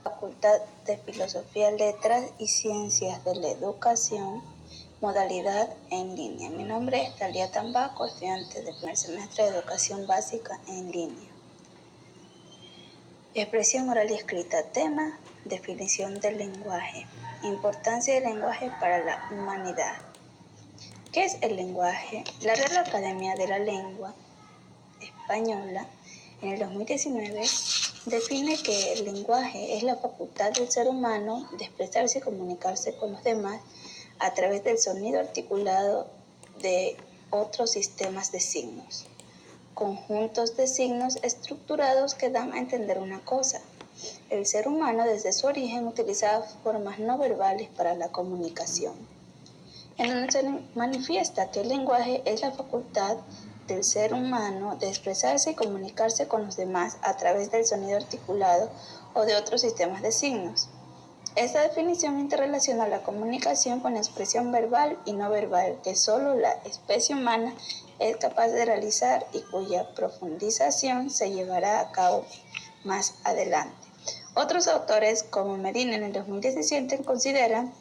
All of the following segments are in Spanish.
Facultad de Filosofía, Letras y Ciencias de la Educación, modalidad en línea. Mi nombre es Talia Tambaco, estudiante del primer semestre de Educación Básica en línea. Expresión oral y escrita. Tema: definición del lenguaje. Importancia del lenguaje para la humanidad. ¿Qué es el lenguaje? La Real Academia de la Lengua Española, en el 2019, define que el lenguaje es la facultad del ser humano de expresarse y comunicarse con los demás a través del sonido articulado de otros sistemas de signos, conjuntos de signos estructurados que dan a entender una cosa. El ser humano desde su origen utilizaba formas no verbales para la comunicación, en donde se manifiesta que el lenguaje es la facultad del ser humano de expresarse y comunicarse con los demás a través del sonido articulado o de otros sistemas de signos. Esta definición interrelaciona la comunicación con la expresión verbal y no verbal que solo la especie humana es capaz de realizar y cuya profundización se llevará a cabo más adelante. Otros autores, como Medina en el 2017, consideran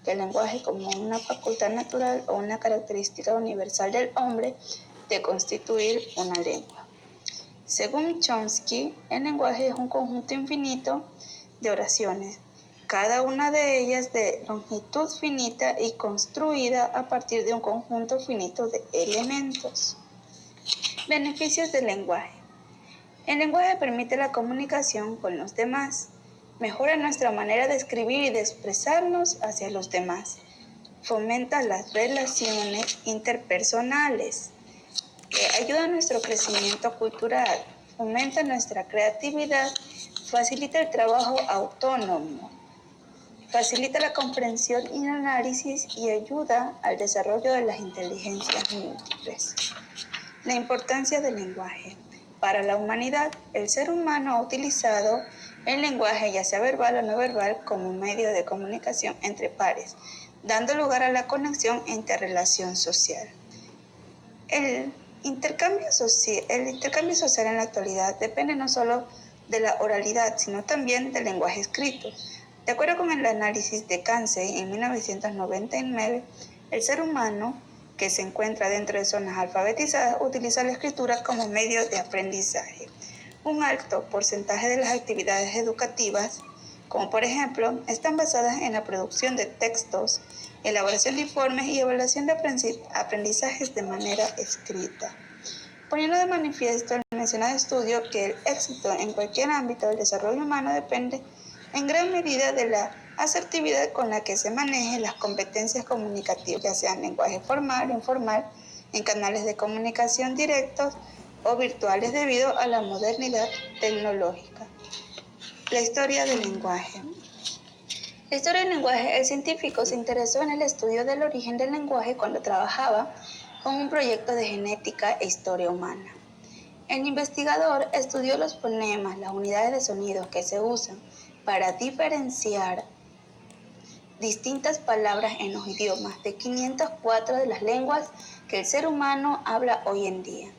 que el lenguaje como una facultad natural o una característica universal del hombre de constituir una lengua. Según Chomsky, el lenguaje es un conjunto infinito de oraciones, cada una de ellas de longitud finita y construida a partir de un conjunto finito de elementos. Beneficios del lenguaje. El lenguaje permite la comunicación con los demás, mejora nuestra manera de escribir y de expresarnos hacia los demás, fomenta las relaciones interpersonales, ayuda a nuestro crecimiento cultural, fomenta nuestra creatividad, facilita el trabajo autónomo, facilita la comprensión y el análisis y ayuda al desarrollo de las inteligencias múltiples. La importancia del lenguaje. Para la humanidad, el ser humano ha utilizado el lenguaje, ya sea verbal o no verbal, como un medio de comunicación entre pares, dando lugar a la conexión e interrelación social. El intercambio social en la actualidad depende no solo de la oralidad, sino también del lenguaje escrito. De acuerdo con el análisis de Cansey en 1999, el ser humano que se encuentra dentro de zonas alfabetizadas utiliza la escritura como medio de aprendizaje. Un alto porcentaje de las actividades educativas, como por ejemplo, están basadas en la producción de textos, elaboración de informes y evaluación de aprendizajes de manera escrita, poniendo de manifiesto el mencionado estudio que el éxito en cualquier ámbito del desarrollo humano depende en gran medida de la asertividad con la que se manejen las competencias comunicativas, ya sean lenguaje formal o informal, en canales de comunicación directos o virtuales debido a la modernidad tecnológica. La historia del lenguaje. La historia del lenguaje. El científico se interesó en el estudio del origen del lenguaje cuando trabajaba con un proyecto de genética e historia humana. El investigador estudió los fonemas, las unidades de sonidos que se usan para diferenciar distintas palabras en los idiomas de 504 de las lenguas que el ser humano habla hoy en día.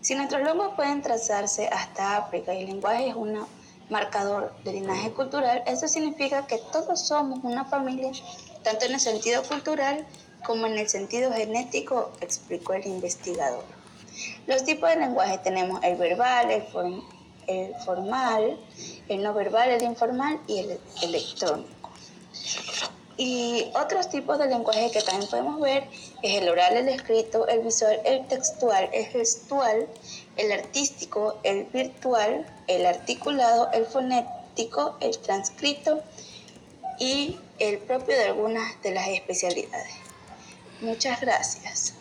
Si nuestros lomos pueden trazarse hasta África y el lenguaje es un marcador de linaje cultural, eso significa que todos somos una familia, tanto en el sentido cultural como en el sentido genético, explicó el investigador. Los tipos de lenguaje tenemos el verbal, el formal, el no verbal, el informal y el electrónico. Y otros tipos de lenguaje que también podemos ver es el oral, el escrito, el visual, el textual, el gestual, el artístico, el virtual, el articulado, el fonético, el transcrito y el propio de algunas de las especialidades. Muchas gracias.